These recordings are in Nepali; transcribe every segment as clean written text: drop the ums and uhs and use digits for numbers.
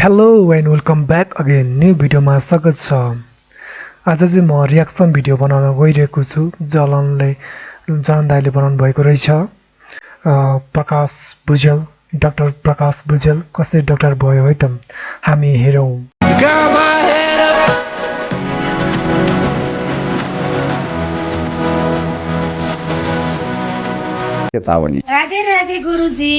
Hello and welcome back again new भिडियोमा स्वागत छ। आज चाहिँ म रियाक्सन भिडियो बनाउन गइरहेको छु। जलन दाइले बनाउनु भएको रहेछ। प्रकाश भुजेल, डाक्टर प्रकाश भुजेल कसरी डाक्टर भयो है त हामी हेरौँ। राधे राधे गुरुजी।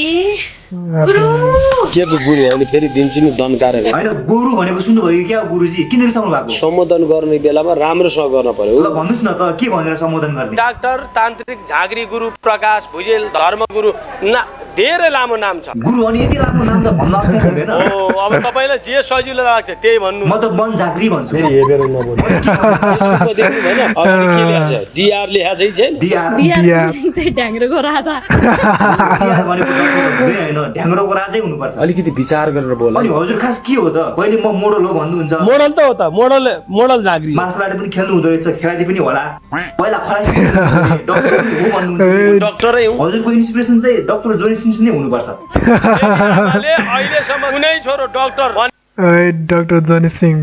के को गुरु हो नि फेरि दिन्छु नि दनकार हैन गुरु भनेको सुन्नुभयो क्या गुरुजी किन रिसाउनु भएको? सम्बोधन गर्ने बेलामा राम्रोसँग गर्न पर्यो। ल भन्नुस् न त के भनेर सम्बोधन गर्ने? डाक्टर तान्त्रिक झाँक्री गुरु प्रकाश भुजेल धर्म गुरु धेरै लामो नाम छ। गुरु अनि यति लामो नाम त भन्न अप्ठ्यारो हुँदैन? अब तपाईलाई जे सजिलो लाग्छ त्यही भन्नु। म त वन झाँक्री भन्छु। फेरि हेरेर नबोल्नु। फेसबुकमा देख्नु भएन? अगाडि के लेख्छ? डीआर लेखा चाहिँ डीआर चाहिँ ढ्याङ्ग्रोको राजा। डीआर भनेको डक्टर हुँदै हैन, ढ्याङ्ग्रोको राजै हुनुपर्छ। अलिकति विचार गरेर बोल। अनि हजुर खास के हो त? पहिले म मोडल हो भन्नुहुन्छ। मोडल त हो त, मोडल झाँक्री। मार्शल आर्ट पनि खेल्नु हुँदो रहेछ, खेलाडी पनि होला। पहिला खरास डक्टर पनि हो भन्नुहुन्छ। डाक्टरै हुँ। हजुरको इन्स्पिरेसन चाहिँ डाक्टर जोनी सिम्सन नै हुनुपर्छ। अहिलेसम्म कुनै छोरो डाक्टर डाक्टर जोनी सिंह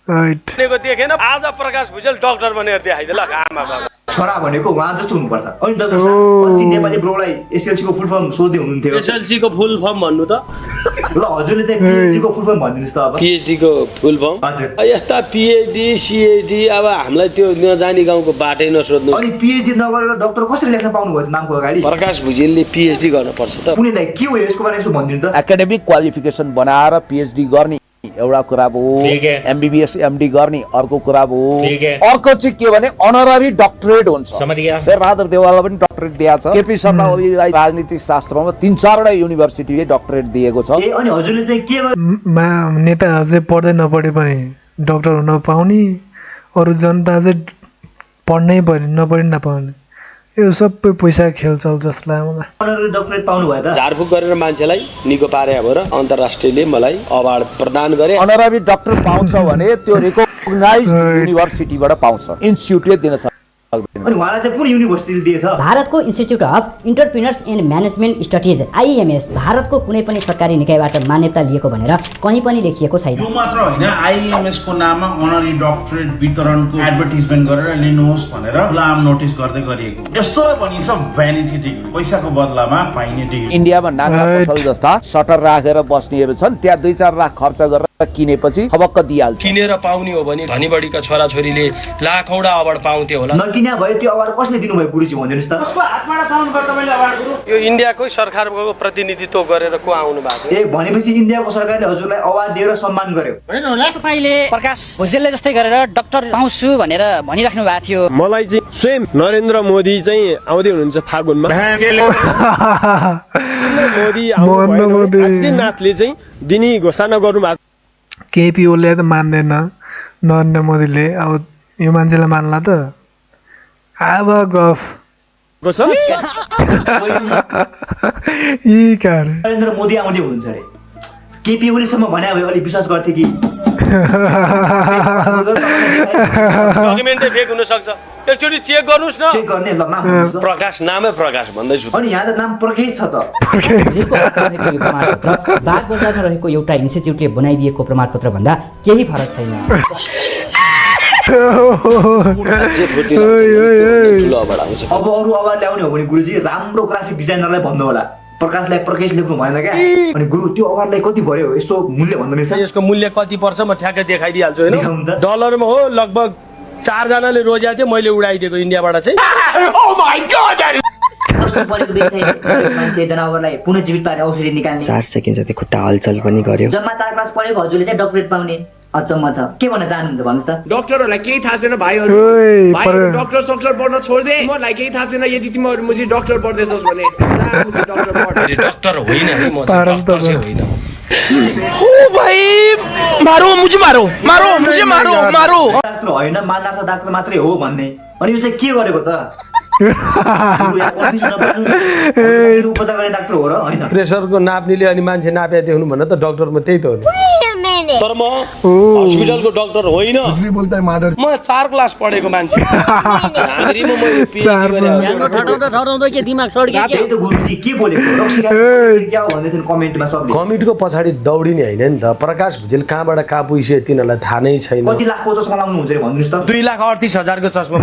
भनेको देखेन। आज प्रकाश भुजेल डाक्टर भनेर देखाइदे ल आमा बाबा। छोरा भनेको उहाँ जस्तो हुनुपर्छ। अनि डाक्टर साहब अस्ति नेपाली ब्रोलाई एसएलसी को फुल फर्म सोध्दै हुनुहुन्थ्यो। एसएलसी को फुल फर्म भन्नु त। ल हजुरले चाहिँ पीएचडी को फुल फर्म भनिदिनुस् त अब। पीएचडी को फुल फर्म हजुर। यस्ता पीएचडी सिएचडी अब हामीलाई त्यो नजानी गाउँको बाटै नसोध्नु। अनि पीएचडी नगरेर डाक्टर कसरी लेख्न पाउनु भयो त नामको अगाडि? प्रकाश भुजेलले पीएचडी गर्न पर्छ त। पुणे दाइ के हो यसको बारेमा यसो भनिदिनु त। एकाडेमिक क्वालिफिकेसन बनाएर पीएचडी गर्ने एउटा कुरा भयो, एमबीबीएस एमडी गर्ने अर्को कुरा भयो, अर्को चाहिँ के भने अनररी डक्टरेट हुन्छ। शेर बहादुर देवाललाई पनि डक्टरेट दिएको छ। केपी शर्मा ओलीलाई राजनीतिक शास्त्रमा 3-4 युनिभर्सिटीले डक्टरेट दिएको छ। ए अनि हजुरले चाहिँ के नेताहरू चाहिँ पढ्दै नपढे पनि डाक्टर हुन पाउने, अरू जनता चाहिँ पढ्नै पर्ने नपढे नपाउने, यो सबै पैसा खेल चल्छ जस्तो लाग्यो मलाई। अनररी डक्टरेट पाउनु भयो त? झारफुक गरेर मान्छेलाई निको पारे भएर अन्तर्राष्ट्रियले मलाई अवार्ड प्रदान गरे। अनररी डक्टर पाउँछ भने त्यो रिकग्नाइज्ड युनिभर्सिटीबाट पाउँछ, इन्स्टिट्युटले दिन सक्छ। अनि उहाँलाई चाहिँ कुन युनिभर्सिटीले दिएछ? भारतको institute of entrepreneurs and management studies IMS भारतको कुनै पनि सरकारी निकायबाट मान्यता लिएको भनेर कहीँ पनि लेखिएको छैन। यो मात्र होइन, आइएमएस को नाममा अनरी डक्टरेट वितरणको एडभर्टाइजमेन्ट गरेर लिनुहोस् भनेर लाम नोटिस गर्दै गरिएको। यस्तोलाई भनिन्छ भ्यानिटी डिग्री, पैसाको बदलामा पाइने डिग्री। इन्डियामा नागा पसल जस्ता सटर राखेर बस्नेहरू छन्, त्यहाँ 2-4 लाख खर्च गरेर किनेपछि खबक्क दिइहाल्छ। किनेर पाउने हो भने धनी बढीका छोराछोरीले लाखौँडा अवार्ड पाउँथे होला। नकिने भयो त्यो अवार्ड कसले दिनुभयो गुरुजी भनिदिनुस् त। कसको हातबाट पाउनु पर्छ मैले अवार्ड गुरु? यो इन्डियाकै सरकारको प्रतिनिधित्व गरेर को आउनु भएको? ए भनेपछि इन्डियाको सरकारले हजुरलाई अवार्ड दिएर सम्मान गर्यो। तपाईले प्रकाश भुजेलले जस्तै गरेर डाक्टर पाउँछु भनेर भनिराख्नु भएको थियो। मलाई चाहिँ स्वयं नरेन्द्र मोदी चाहिँ आउँदै हुनुहुन्छ फागुनमा। मोदी आदित्यनाथले चाहिँ दिने घोषणा गर्नु भएको। केपी ओलीले त मान्दैन, नरेन्द्र मोदीले अब यो मान्छेलाई मान्ला त? अब गफ छ। नरेन्द्र मोदी आउँदै हुनुहुन्छ अरे। केपी ओलीसम्म भने भए अलि विश्वास गर्थे कि? डकुमेन्टै फेक हुन सक्छ, एकचोटि चेक गर्नुस् न। चेक गर्ने ल नाम भन्नुस् त। प्रकाश नामै प्रकाश भन्दैछु। अनि यहाँ त नाम प्रकाश छ त। बागबजारमा रहेको एउटा इन्स्टिट्युटले बनाइदिएको प्रमाणपत्र भन्दा केही फरक छैन। अब अरू अवार्ड ल्याउने हो भने गुरुजी राम्रो ग्राफिक डिजाइनरलाई भन्नु होला। प्रकाशलाई प्रकाश लेख्नु भएन क्या? अनि गुरु त्यो अवार्डलाई कति पर्यो यस्तो मूल्य भन्नु मिल्छ? यसको मूल्य कति पर्छ म ठ्याक्कै देखाइदिइहाल्छु हैन। डलरमा हो, लगभग 4 जनाले रोज्या थियो, मैले उडाइदिएको इन्डियाबाट चाहिँ। मान्छे जनावरलाई पुनर्जीवित पारेर औषधि निकाल्ने 4 सेकेन्ड जति खुट्टा हलचल पनि गर्यो। जम्मा 4 क्लास पढेको हजुरले चाहिँ डक्टरेट पाउने अचम्म छ। के भन्न चाहनुहुन्छ भन्नुहोस् त? डक्टरहरूलाई केही थाहा छैन भाइहरू, डक्टर सक्टर पढ्न छोड्दे। मलाई केही थाहा छैन यदि तिमीहरू मुझे डक्टर पढ्दैछस् भने। डक्टर होइन है, म डक्टर चाहिँ होइन। ओ भाइ मारो मुझे मारो मारो मुझे मारो मारो। डाक्टर होइन, मानदार डाक्टर मात्रै हो भन्ने। अनि यो चाहिँ के गरेको त? उपचार गर्ने डाक्टर हो र होइन? प्रेसरको नाप्नेले अनि मान्छे नाप्या देख्नु भन्न त डक्टरमा त्यही त हो नि। तर म हस्पिटलको डाक्टर होइन म 4 क्लास पढेको मान्छे झाँक्रीमा मैले PhD गरेको ठटाउँदा के दिमाग सड्क्यो त्यही त गुरुजी के बोलेको रक्सीका क्या हो भन्दै थिइन् कमेन्टमा सबले कमिटको पछाडि दौडिने होइन नि त प्रकाश भुजेल कहाँबाट कहाँ पुगिसक्यो तिनीहरूलाई थाहा नै छैन कति लाखको चस्मा लाउनु हुन्छ भन्दिनुस् त 2,38,000 को चस्मा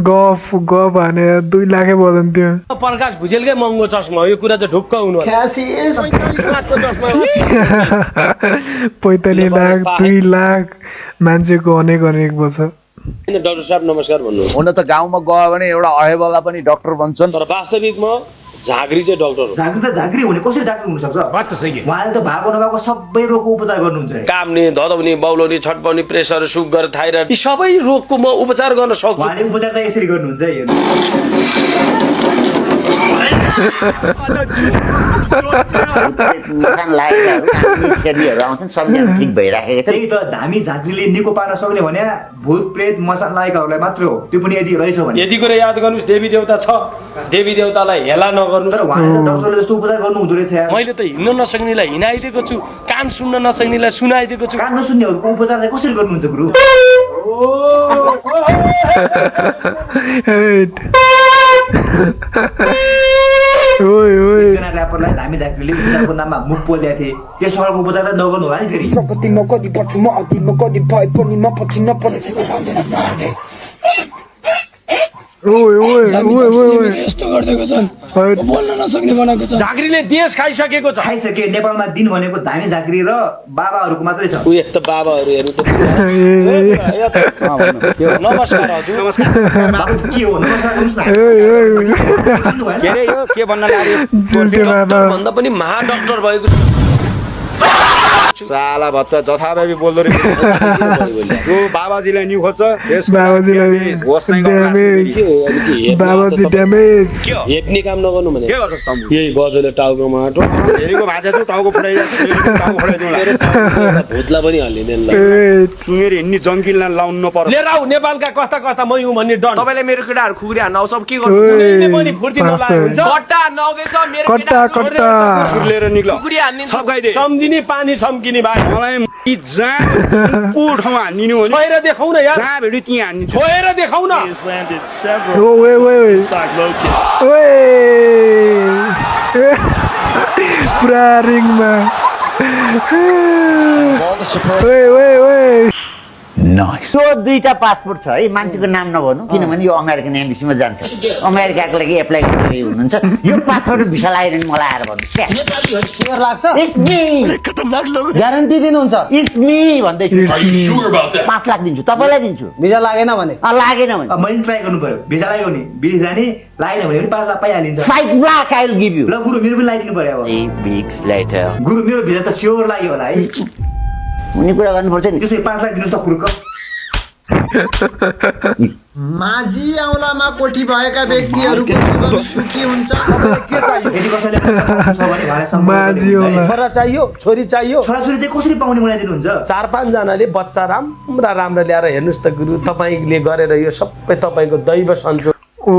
गफ भने 2 लाखै बोल्थ्यो प्रकाश भुजेलकै महँगो चस्मा हो यो कुरा चाहिँ ढुक्क हुनु 45 लाख 2 लाख मान्छेको अनेक वर्ष डाक्टर साहब नमस्कार भन्नु हुन त गाउँमा गयो भने एउटा अहेवाला पनि डाक्टर बन्छन् तर वास्तविकमा झाँक्री चाहिँ डाक्टर हो झाँक्री त झाँक्री हुने कसरी डाक्टर हुन सक्छ बात त सही हो उहाँले त भएको नभएको सबै रोगको उपचार गर्नुहुन्छ काम्ने धधौनी बौलाउने छटपनी प्रेसर सुगर थाइरोइड यी सबै रोगको म उपचार गर्न सक्छु उहाँले उपचार चाहिँ यसरी गर्नुहुन्छ है त्यही त धामी झाँक्रीले निको पार्न सक्ने भने भूत प्रेत मसान लागेकाहरूलाई मात्र हो त्यो पनि यदि रहेछ भने यति कुरा याद गर्नुस् देवी देवता छ देवी देवतालाई हेला नगर्नु तर उहाँले त डाक्टरले जस्तो उपचार गर्नु हुँदो रहेछ मैले त हिँड्न नसक्नेलाई हिँडाइदिएको छु कान सुन्न नसक्नेलाई सुनाइदिएको छु कान नसुन्नेहरूको उपचार चाहिँ कसरी गर्नुहुन्छ गुरु एकजना ऱ्यापरलाई धामी झाँक्रीले उपचारको नाममा मुख पोलेका थिए त्यस खालको उपचार चाहिँ नगर्नु होला नि झाँक्रीले देश खाइसकेको छ खाइसके नेपालमा दिन भनेको धामी झाँक्री र बाबाहरूको मात्रै छ उ एक त बाबाहरू हेर्नु त नमस्कार हजुर नमस्कार के हो नमस्कार गर्नुस् न के रे यो के भन्न लाग्यो भन्दा पनि महा डाक्टर भएको साला भत्ता जथाभावी बोल्दो रहेछ जो बाबाजीलाई न्यू खोज्छ बाबाजी ड्यामेज हेप्ने काम नगर्नु भने के गर्छस् तँ यही गजले टाउकोमा हेरेको भाजा छु टाउको फुटाइदिन्छ टाउको फुटाइदिउँला भूतलाई पनि हालिदिँदैन ल सुँगेर हिँड्ने जङ्किललाई लाउनु नपर्छ लिएर आऊ नेपालका कस्ता कस्ता मै हुँ भन्ने डन तपाईँले मेरो केटाहरू खुकुरी हान्न आउँछ अब के गर्नु पनि फुर्ती नलागे हुन्छ कट्टा नआउँदैछ मेरो कट्टा लिएर निक्ल खुकुरी हान्ने सब गाइदे सम्झिने पानी सम्किने भाइ मलाई जहाँ को ठाउँ हान्दिनु हो छोएर देखाउ न यार जहाँ भेट्यो त्यहाँ हान्ने छोएर देखाउ न पुरा रिङमा यो 2टा पासपोर्ट छ है मान्छेको नाम नभन्नु किनभने यो अमेरिकन एम्बेसीमा जान्छ अमेरिकाको लागि एप्लाई गर्ने हुनुहुन्छ यो पासपोर्ट भिसा लागेर मलाई आएर भन्नु ग्यारेन्टी दिनुहुन्छ इट्स मी भन्दै 5 लाख दिन्छु तपाईलाई दिन्छु भिजा लागेन भने लागेन भने मैले ट्राई गर्नु पर्यो भिजा लाग्यो भने विदेश जाने लागेन भने पनि 5 लाख पाइहालिन्छ 5 lakh I will give you ल गुरु मेरो पनि लगाइदिनु पर्यो अब 8 weeks later गुरु मेरो भिजा त स्योर लाग्यो होला है उनी कुरा गर्नुपर्छ नि त्यसो 5 लाख दिनुस् त कुरुक माझी औलामा कोठी भएका व्यक्तिहरूको जीवन सुखी हुन्छ के चाहियो यदि कसैले छ भने भाइ सम्बन्ध छोरा चाहियो छोरी चाहियो छोराछोरी चाहिँ कसरी पाउने बनाइदिनुहुन्छ 4-5 जनाले बच्चा राम्रा ल्याएर हेर्नुस् त गुरु तपाईले गरेर यो सबै तपाईको दैव सञ्जोग ओ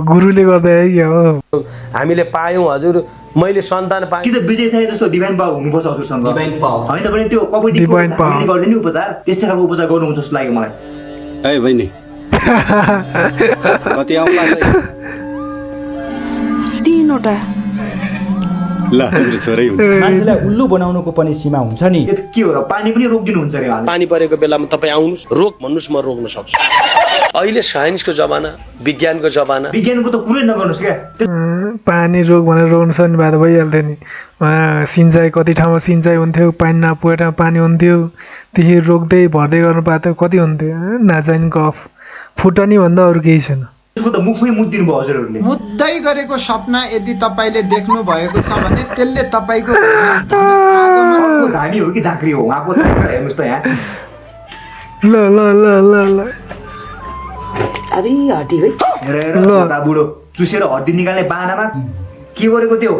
गुरुले गर्दा है हो हामीले पायौं हजुर मैले सन्तान पाएँ कि त विजय साई जस्तो डिभाइन पावर हुनुपर्छ हजुरसँग डिभाइन पावर हैन भने त्यो कबड्डी गर्दिनु उपचार त्यस्तै खालको उपचार गर्नुहुन्छ जस्तो लाग्यो मलाई ए बहिनी कति आउला छ 3वटा ल हाम्रो छोरै हुन्छ मान्छेलाई उल्लु बनाउनुको पनि सीमा हुन्छ नि के हो र पानी पनि रोकिदिनु हुन्छ रे पानी परेको बेलामा तपाई आउनुस् रोक भन्नुस् म रोक्न सक्छु अहिले साइन्सको जमाना विज्ञानको जमाना विज्ञानको त कुरै नगर्नुस् के पानी रोग भनेर रोक्नु सक्ने भए त भइहाल्थ्यो नि सिँचाइ कति ठाउँमा सिँचाइ हुन्थ्यो पानी नपुगेको ठाउँमा पानी हुन्थ्यो त्यही रोक्दै भर्दै गर्नु पाए त कति हुन्थ्यो नाजाइन गफ फुटनी भन्दा अरू केही छैन त्यसको त मुखमै मुद्दिनु भयो हजुरहरूले मुद्दै गरेको सपना यदि तपाईले देख्नु भएको छ भने त्यसले तपाईको धामी हो कि झाँक्री हो उहाँको हेर्नुस् त यहाँ ल ल ल ल ल अबे हटी है हेर दा बुढो चुसेर हड्डी निकाल्ने बाहनामा के गरेको त्यो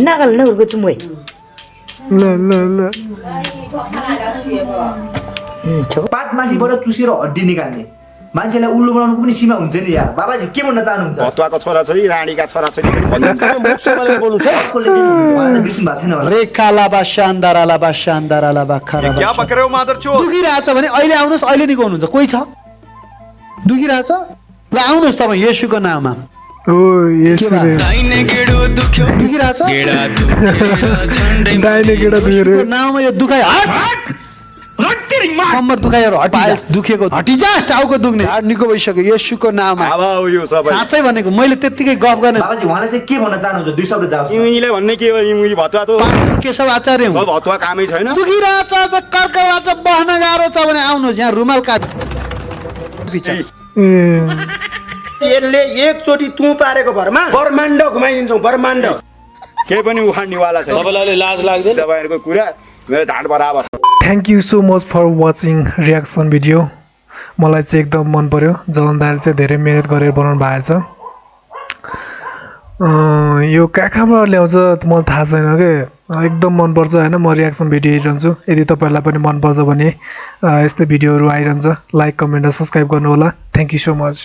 नगल नगरको छु मै ल ल ल पाट माथिबाट चुसेर हड्डी निकाल्ने मान्छेलाई उल्लु बनाउनुको पनि सीमा हुन्छ नि यार बाबाजी के भन्न चाहनुहुन्छ भतुवाको छोराछोरी रानीका छोराछोरी बोल्नु छ कसले चाहिँ उहाँले बिर्सिनु भएको छैन होला रे कालाबा शानदार आलाबा शानदार आलाबा खराबा क्या पक्रे हो मादरचोद दुखिरहेछ भने अहिले आउनुहोस् अहिले निको हुनुहुन्छ कोही छ दुखिरहेछ ल आउनुहोस् तपाईँ येशूको नाममा ओ येशूले दुखिरहेछ दाइने गेडा दुखेर येशूको नाममा यो दुखाइ हट कम्मर दुखाइहरू हटिजा दुखेको हटिजा टाउको दुख्ने निको भइसक्यो येशूको नाममा अब यो सबै साँच्चै भनेको मैले त्यतिकै गफ गर्ने बाबाजी उहाँले चाहिँ के भन्न चाहनुहुन्छ दुई शब्द जाओस् यिनीले भन्ने के हो यी भतुवा त केशव आचार्य हुँ भतुवा कामै छैन दुखिरहेछ कर्कवाच बस्न गाह्रो छ भने आउनुहोस् यहाँ रुमाल काट यसले एकचोटि तु पारेको भरमा ब्रह्माण्ड घुमाइदिन्छौ ब्रह्माण्ड केही पनि उखाड्नेवाला छैन तपाईँलाई लाज लाग्दैन तपाईँहरूको कुरा ढाड बराबर thank you so much for watching reaction video मलाई चाहिँ एकदम मन पर्यो जलन दाइले चाहिँ धेरै मेहनत गरेर बनाउनु भएको छ यो कहाँबाट ल्याउँछ मलाई थाहा छैन के एकदम मनपर्छ होइन म रियाक्सन भिडियो हेरिरहन्छु यदि तपाईँहरूलाई पनि मनपर्छ भने यस्तै भिडियोहरू आइरहन्छ लाइक कमेन्ट र सब्सक्राइब गर्नु होला थ्याङ्क यू सो मच